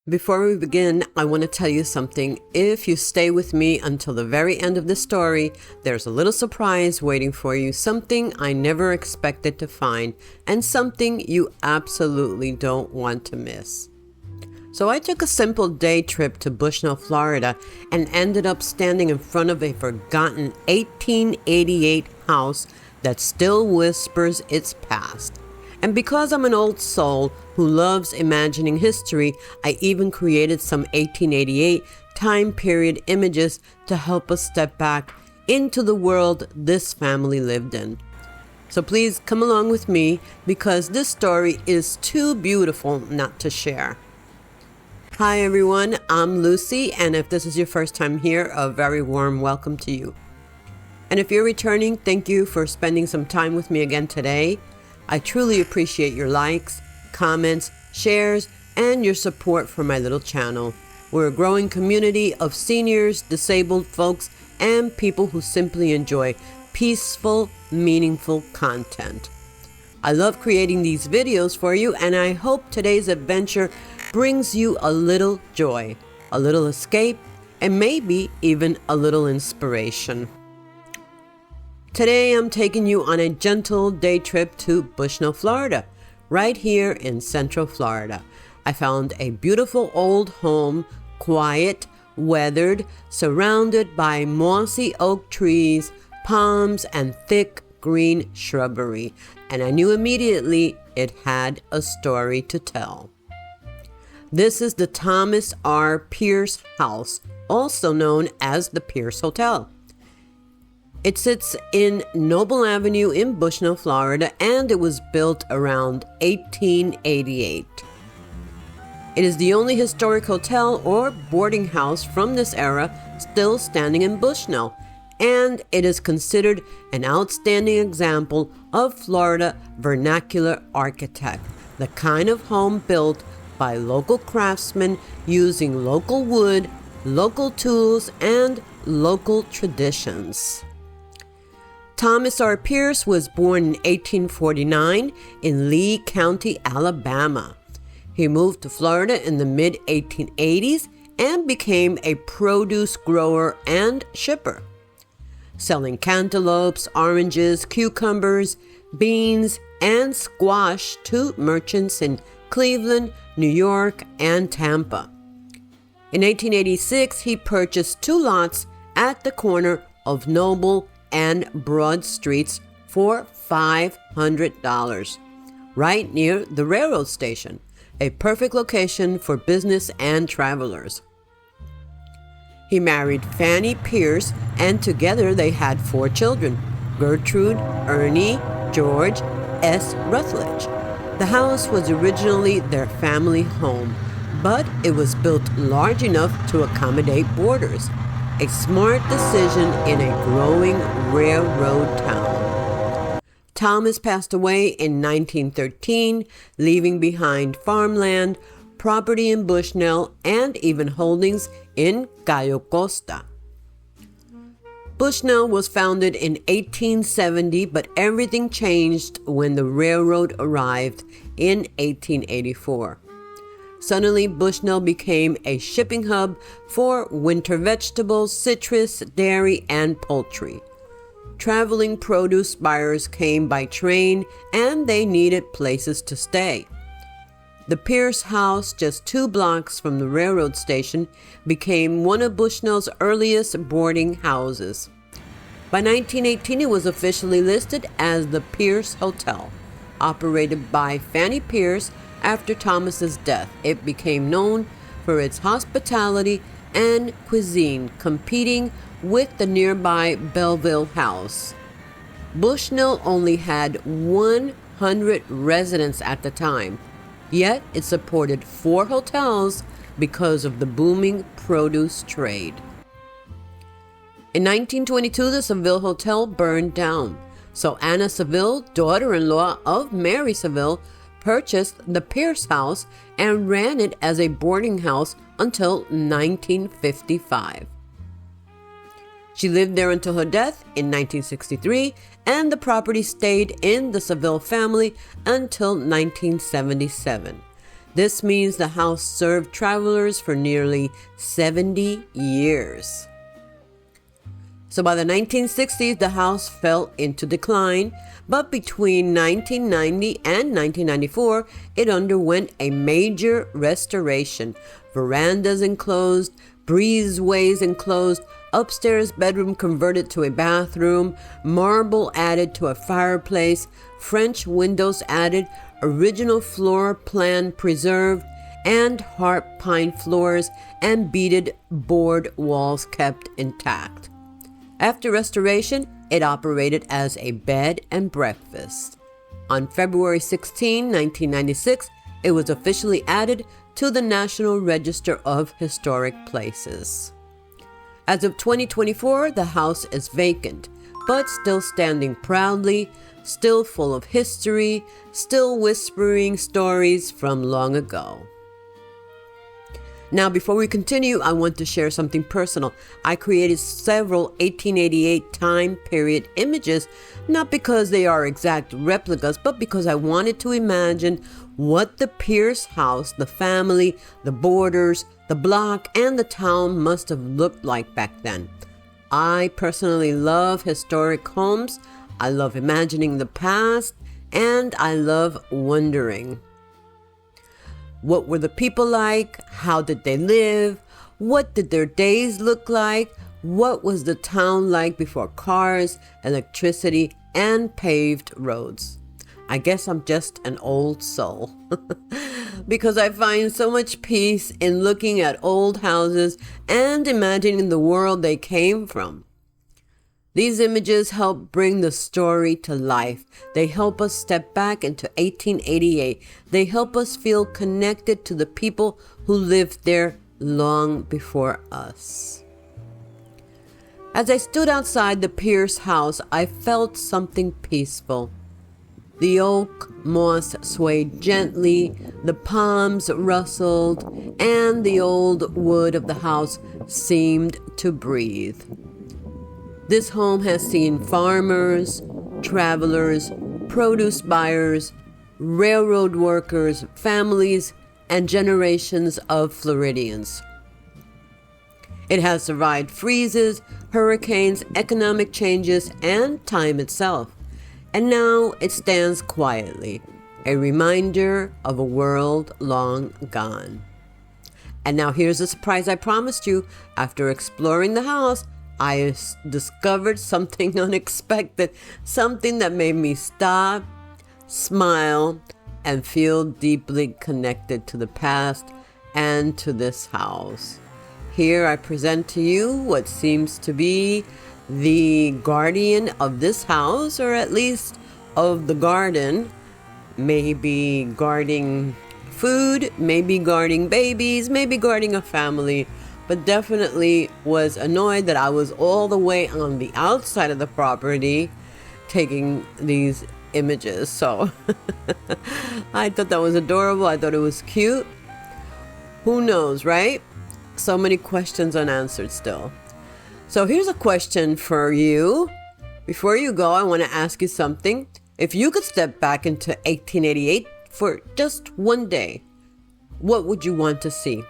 Before we begin, I want to tell you something. If you stay with me until the very end of the story, there's a little surprise waiting for you, something I never expected to find, and something you absolutely don't want to miss. So I took a simple day trip to Bushnell, Florida, and ended up standing in front of a forgotten 1888 house that still whispers its past. And because I'm an old soul who loves imagining history, I even created some 1888 time period images to help us step back into the world this family lived in. So please come along with me because this story is too beautiful not to share. Hi everyone, I'm Lucy, and if this is your first time here, a very warm welcome to you. And if you're returning, thank you for spending some time with me again today. I truly appreciate your likes, comments, shares, and your support for my little channel. We're a growing community of seniors, disabled folks, and people who simply enjoy peaceful, meaningful content. I love creating these videos for you, and I hope today's adventure brings you a little joy, a little escape, and maybe even a little inspiration. Today, I'm taking you on a gentle day trip to Bushnell, Florida, right here in Central Florida. I found a beautiful old home, quiet, weathered, surrounded by mossy oak trees, palms, and thick green shrubbery, and I knew immediately it had a story to tell. This is the Thomas R. Pierce house, also known as the Pierce Hotel. It sits in Noble Avenue in Bushnell, Florida, and it was built around 1888. It is the only historic hotel or boarding house from this era still standing in Bushnell, and it is considered an outstanding example of Florida vernacular architect, the kind of home built by local craftsmen using local wood, local tools, and local traditions. Thomas R. Pierce was born in 1849 in Lee County, Alabama. He moved to Florida in the mid-1880s and became a produce grower and shipper, selling cantaloupes, oranges, cucumbers, beans, and squash to merchants in Cleveland, New York, and Tampa. In 1886, he purchased 2 lots at the corner of Noble and Broad Streets for $500, right near the railroad station, a perfect location for business and travelers. He married Fannie Pierce, and together they had 4 children, Gertrude, Ernie, George, S. Rutledge. The house was originally their family home, but it was built large enough to accommodate boarders. A smart decision in a growing railroad town. Thomas passed away in 1913, leaving behind farmland, property in Bushnell, and even holdings in Cayo Costa. Bushnell was founded in 1870, but everything changed when the railroad arrived in 1884. Suddenly, Bushnell became a shipping hub for winter vegetables, citrus, dairy, and poultry. Traveling produce buyers came by train, and they needed places to stay. The Pierce house, just 2 blocks from the railroad station, became one of Bushnell's earliest boarding houses. By 1918, it was officially listed as the Pierce Hotel, operated by Fannie Pierce. After Thomas's death, it became known for its hospitality and cuisine, competing with the nearby Belleville House. Bushnell only had 100 residents at the time, yet it supported 4 hotels because of the booming produce trade. In 1922, the Seville Hotel burned down, so Anna Seville, daughter-in-law of Mary Seville, purchased the Pierce house and ran it as a boarding house until 1955. She lived there until her death in 1963, and the property stayed in the Seville family until 1977. This means the house served travelers for nearly 70 years. So by the 1960s, the house fell into decline, but between 1990 and 1994, it underwent a major restoration. Verandas enclosed, breezeways enclosed, upstairs bedroom converted to a bathroom, marble added to a fireplace, French windows added, original floor plan preserved, and harp pine floors and beaded board walls kept intact. After restoration, it operated as a bed and breakfast. On February 16, 1996, it was officially added to the National Register of Historic Places. As of 2024, the house is vacant, but still standing proudly, still full of history, still whispering stories from long ago. Now, before we continue, I want to share something personal. I created several 1888 time period images, not because they are exact replicas, but because I wanted to imagine what the Pierce house, the family, the borders, the block, and the town must have looked like back then. I personally love historic homes. I love imagining the past, and I love wondering. What were the people like? How did they live? What did their days look like? What was the town like before cars, electricity, and paved roads? I guess I'm just an old soul because I find so much peace in looking at old houses and imagining the world they came from. These images help bring the story to life. They help us step back into 1888. They help us feel connected to the people who lived there long before us. As I stood outside the Pierce house, I felt something peaceful. The oak moss swayed gently, the palms rustled, and the old wood of the house seemed to breathe. This home has seen farmers, travelers, produce buyers, railroad workers, families, and generations of Floridians. It has survived freezes, hurricanes, economic changes, and time itself. And now it stands quietly, a reminder of a world long gone. And now here's the surprise I promised you. After exploring the house, I discovered something unexpected, something that made me stop, smile, and feel deeply connected to the past and to this house. Here I present to you what seems to be the guardian of this house, or at least of the garden, maybe guarding food, maybe guarding babies, maybe guarding a family, but definitely was annoyed that I was all the way on the outside of the property taking these images. So I thought that was adorable. I thought it was cute. Who knows, right? So many questions unanswered still. So here's a question for you. Before you go, I want to ask you something. If you could step back into 1888 for just one day, what would you want to see?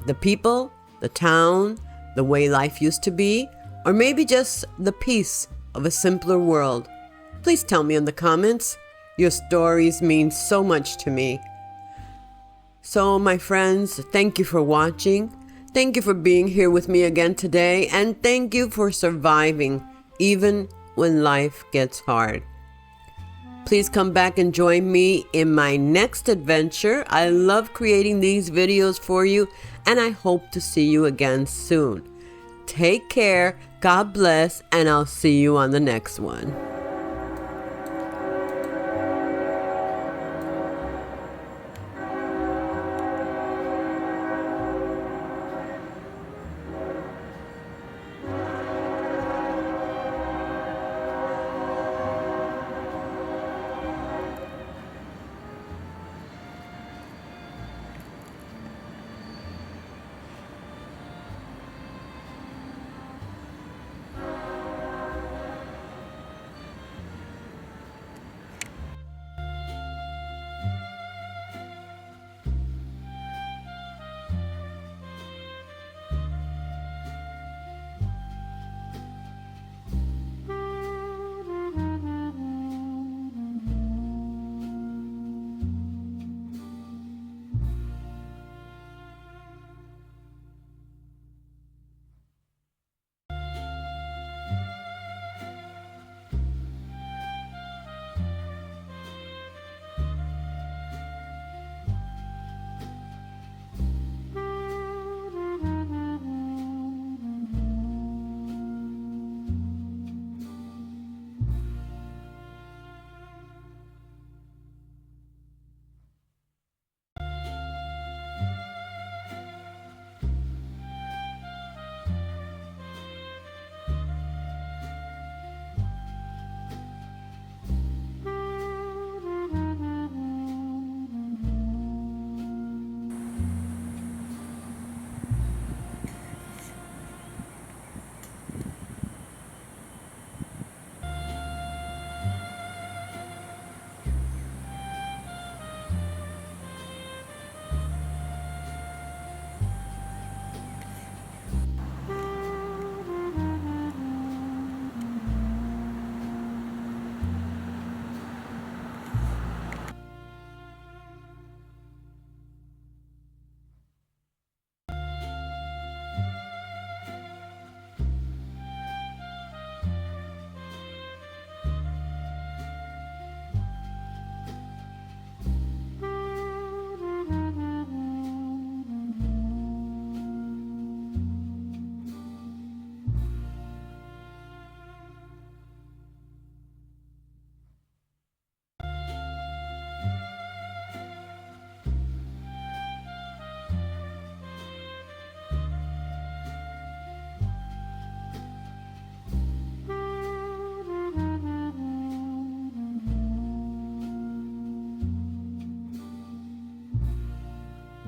The people, the town, the way life used to be, or maybe just the peace of a simpler world? Please tell me in the comments. Your stories mean so much to me. So, my friends, thank you for watching. Thank you for being here with me again today, and thank you for surviving even when life gets hard. Please come back and join me in my next adventure. I love creating these videos for you, and I hope to see you again soon. Take care, God bless, and I'll see you on the next one.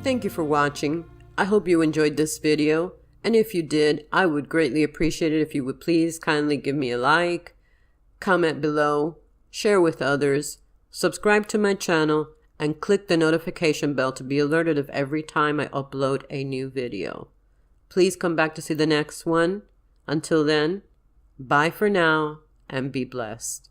Thank you for watching. I hope you enjoyed this video, and if you did, I would greatly appreciate it if you would please kindly give me a like, comment below, share with others, subscribe to my channel, and click the notification bell to be alerted of every time I upload a new video. Please come back to see the next one. Until then, bye for now and be blessed.